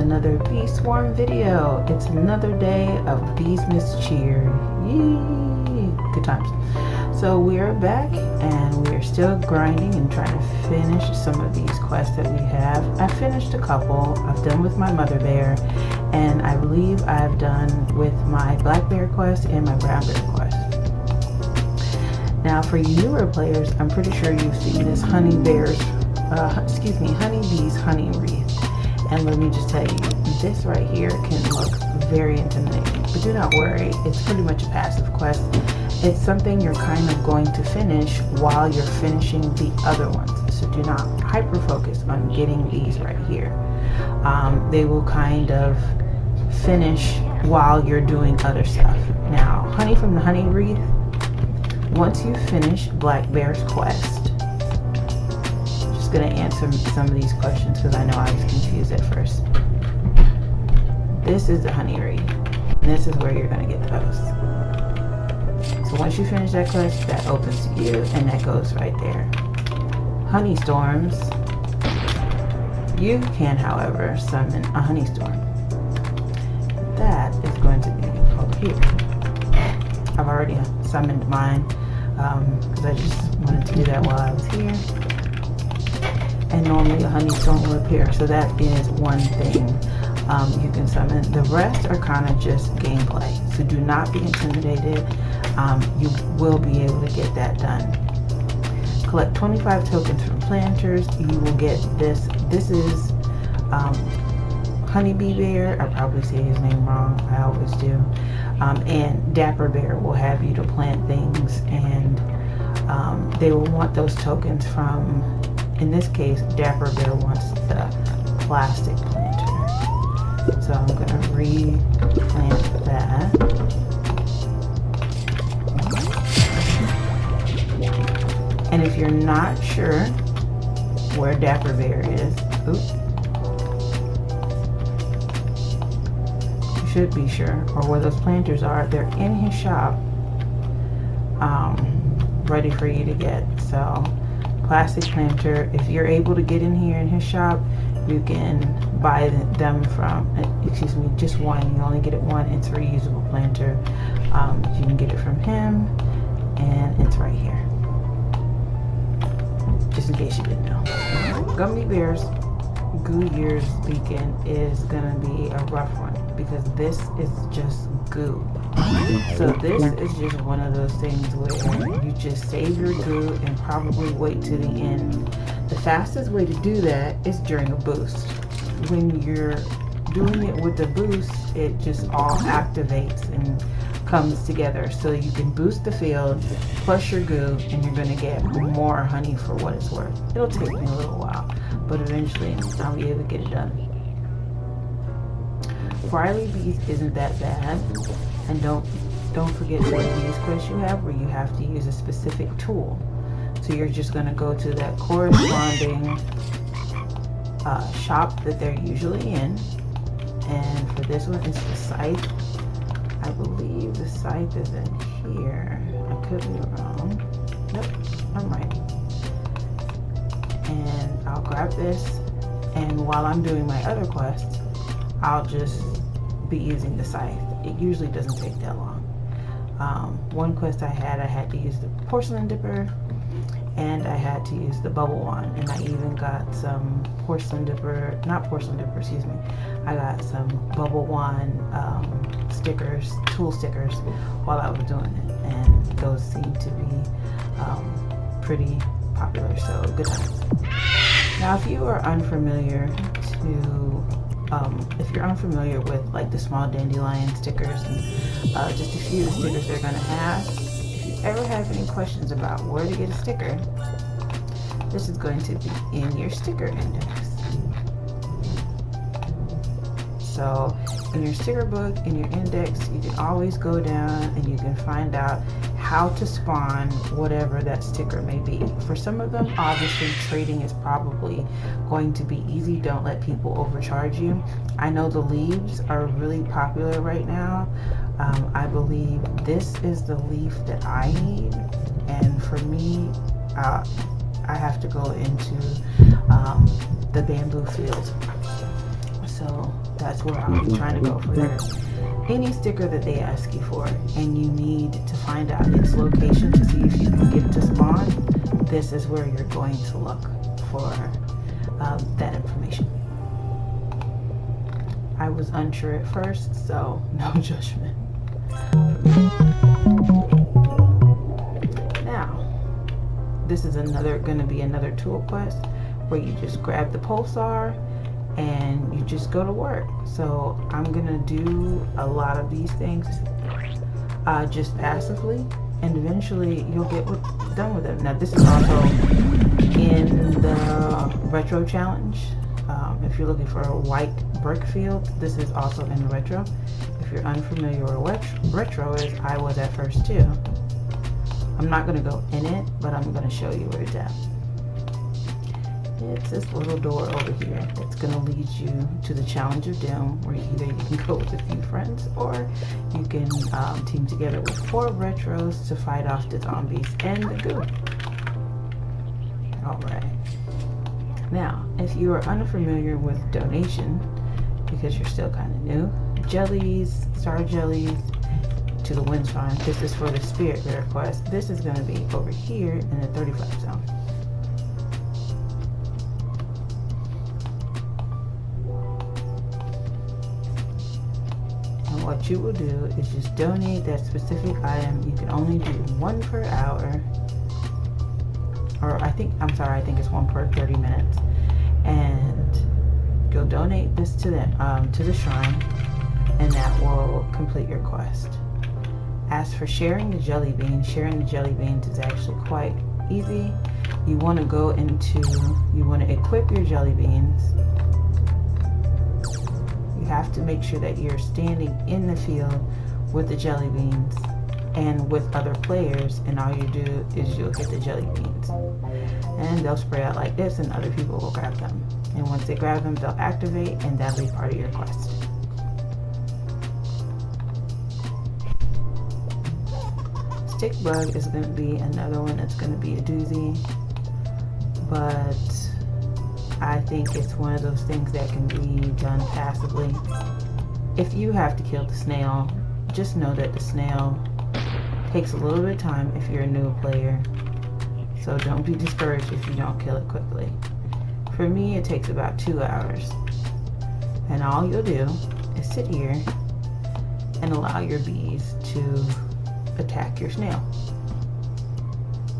another bee swarm video. It's another day of beesmas cheer. Yay! Good times. So we are back and we are still grinding and trying to finish some of these quests that we have. I finished a couple. I've done with my mother bear, and I believe I've done with my black bear quest and my brown bear quest. Now for you newer players, I'm pretty sure you've seen this honeybee's honey wreath. And let me just tell you, this right here can look very intimidating, but do not worry, it's pretty much a passive quest. It's something you're kind of going to finish while you're finishing the other ones. So do not hyper focus on getting these right here. They will kind of finish while you're doing other stuff. Now, honey from the honey wreath, once you finish Black Bear's quest, I'm just going to answer some of these questions because I know I was confused at first. This is the honey wreath, and this is where you're going to get those. So once you finish that quest, that opens to you, and that goes right there. Honey storms. You can, however, summon a honey storm. That is going to be over here. I've already summoned mine because I just wanted to do that while I was here. And normally a honey storm will appear, so that is one thing you can summon. The rest are kind of just gameplay, so do not be intimidated. You will be able to get that done. Collect 25 tokens from planters. You will get this. This is Honeybee Bear. I probably say his name wrong. I always do. And Dapper Bear will have you to plant things, and they will want those tokens from, in this case, Dapper Bear wants the plastic planter. So I'm going to replant that. And if you're not sure where Dapper Bear is, you should be sure, or where those planters are. They're in his shop, ready for you to get. So, plastic planter, if you're able to get in here in his shop, you can buy them from, just one. You only get it one. It's a reusable planter. You can get it from him, and it's right here. Just in case you didn't know. Gummy Bear's Goo Year's weekend is gonna be a rough one because this is just goo. So this is just one of those things where you just save your goo and probably wait to the end. The fastest way to do that is during a boost. When you're doing it with the boost, it just all activates and comes together, so you can boost the field plus your goo, and you're going to get more honey for what it's worth. It'll take me a little while, but eventually I'll be able to get it done. Riley Bees isn't that bad, and don't forget the bees quest you have where you have to use a specific tool. So you're just going to go to that corresponding shop that they're usually in, and for this one it's the scythe. I believe the scythe is in here. I could be wrong. Nope, I'm right. And I'll grab this, and while I'm doing my other quests, I'll just be using the scythe. It usually doesn't take that long. One quest I had to use the porcelain dipper, and I had to use the bubble wand, and I even got some I got some bubble wand tool stickers while I was doing it, and those seem to be pretty popular, so good times. Now if you are unfamiliar with like the small dandelion stickers and just a few of the stickers they're going to have, if you ever have any questions about where to get a sticker, this is going to be in your sticker index. So in your sticker book, in your index, you can always go down and you can find out how to spawn whatever that sticker may be. For some of them, obviously trading is probably going to be easy. Don't let people overcharge you. I know the leaves are really popular right now. I believe this is the leaf that I need, and for me, I have to go into the bamboo field. So That's where I'll be trying to go for there. Any sticker that they ask you for and you need to find out its location to see if you can get it to spawn, this is where you're going to look for that information. I was unsure at first, so no judgment. Now, this is going to be another tool quest where you just grab the pulsar and you just go to work. So I'm gonna do a lot of these things just passively, and eventually you'll get done with it. Now this is also in the retro challenge. If you're looking for a white brick field, this is also in the retro. If you're unfamiliar with what retro is, I was at first too. I'm not gonna go in it, but I'm gonna show you where it's at. It's this little door over here that's going to lead you to the Challenge of Doom, where either you can go with a few friends or you can team together with 4 retros to fight off the zombies and the goo. Alright. Now, if you are unfamiliar with donation, because you're still kind of new, jellies, star jellies, to the wind farm, this is for the spirit bear quest. This is going to be over here in the 35 zone. What you will do is just donate that specific item. You can only do 1 per hour, or I think it's 1 per 30 minutes, and you'll donate this to the shrine, and that will complete your quest. As for sharing the jelly beans is actually quite easy. You want to equip your jelly beans. You have to make sure that you're standing in the field with the jelly beans and with other players, and all you do is you'll hit the jelly beans and they'll spray out like this, and other people will grab them, and once they grab them they'll activate, and that'll be part of your quest. Stick bug is going to be another one that's going to be a doozy, but I think it's one of those things that can be done passively. If you have to kill the snail, just know that the snail takes a little bit of time if you're a new player. So don't be discouraged if you don't kill it quickly. For me, it takes about 2 hours. And all you'll do is sit here and allow your bees to attack your snail.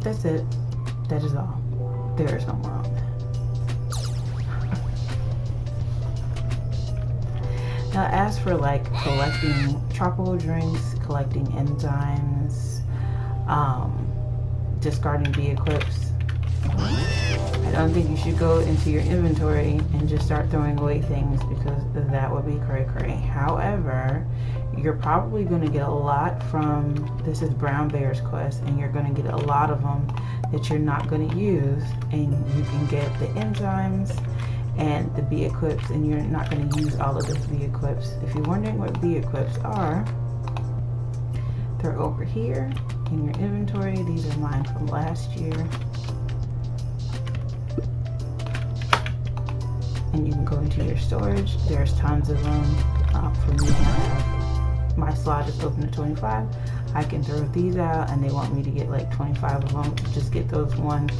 That's it. That is all. There is no more on that. Now, as for like collecting tropical drinks, collecting enzymes, discarding bee equips, I don't think you should go into your inventory and just start throwing away things, because that would be cray cray. However, you're probably going to get a lot from, this is Brown Bear's quest, and you're going to get a lot of them that you're not going to use, and you can get the enzymes and the bee equips, and you're not going to use all of those bee equips. If you're wondering what bee equips are, they're over here in your inventory. These are mine from last year, and you can go into your storage. There's tons of them. For me, my slot is open at 25. I can throw these out, and they want me to get like 25 of them. Just get those ones.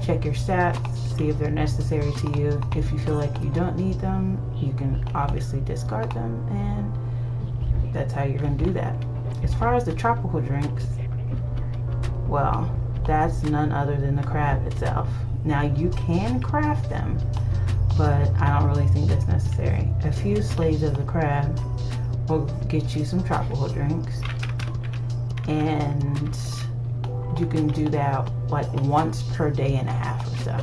Check your stats, see if they're necessary to you. If you feel like you don't need them, you can obviously discard them, and that's how you're going to do that. As far as the tropical drinks, well, that's none other than the crab itself. Now, you can craft them, but I don't really think that's necessary. A few slays of the crab will get you some tropical drinks, and you can do that like once per day and a half or so.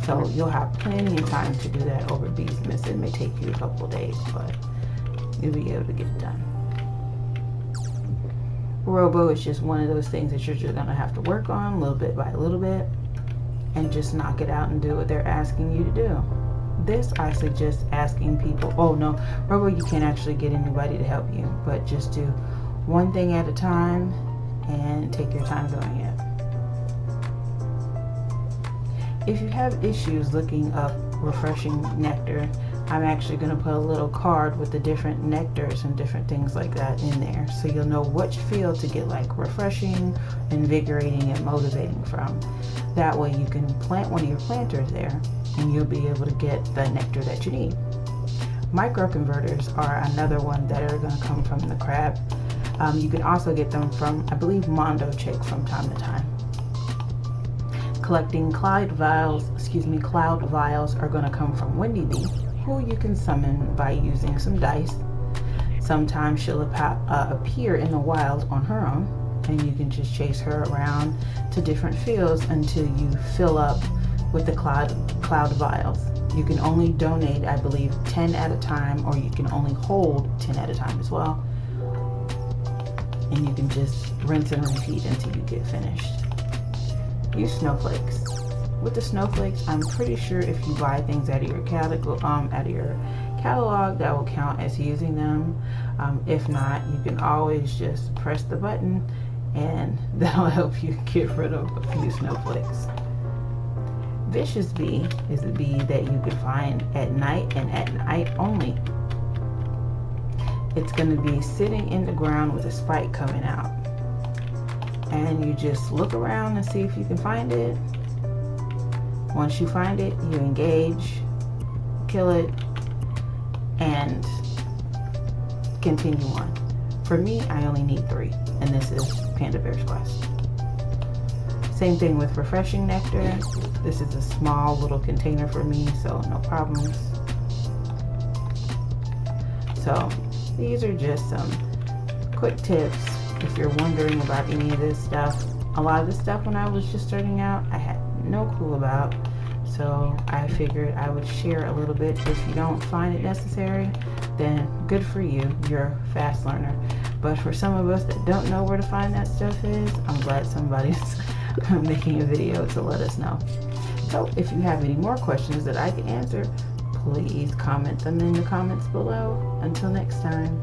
So you'll have plenty of time to do that over beesmas. It may take you a couple of days, but you'll be able to get it done. Robo is just one of those things that you're just gonna have to work on little bit by little bit, and just knock it out and do what they're asking you to do. This, I suggest asking people. Oh no, Robo, you can't actually get anybody to help you, but just do one thing at a time and take your time doing it. If you have issues looking up refreshing nectar, I'm actually going to put a little card with the different nectars and different things like that in there, so you'll know which field to get like refreshing, invigorating, and motivating from. That way you can plant one of your planters there and you'll be able to get the nectar that you need. Microconverters are another one that are going to come from the crab. You can also get them from, I believe, Mondo Chick from time to time. Collecting cloud vials are going to come from Wendy Bee, who you can summon by using some dice. Sometimes she'll appear in the wild on her own, and you can just chase her around to different fields until you fill up with the cloud vials. You can only donate, I believe, 10 at a time, or you can only hold 10 at a time as well. And you can just rinse and repeat until you get finished. Use snowflakes. With the snowflakes, I'm pretty sure if you buy things out of your catalog, that will count as using them. If not, you can always just press the button and that'll help you get rid of a few snowflakes. Vicious bee is a bee that you can find at night and at night only. It's going to be sitting in the ground with a spike coming out. And you just look around and see if you can find it. Once you find it, you engage, kill it, and continue on. For me, I only need 3, and this is Panda Bear's Quest. Same thing with refreshing nectar. This is a small little container for me, so no problems. So these are just some quick tips if you're wondering about any of this stuff. A lot of this stuff when I was just starting out, I had no clue about. So I figured I would share a little bit. If you don't find it necessary, then good for you. You're a fast learner. But for some of us that don't know where to find that stuff is, I'm glad somebody's making a video to let us know. So if you have any more questions that I can answer, please comment them in the comments below. Until next time.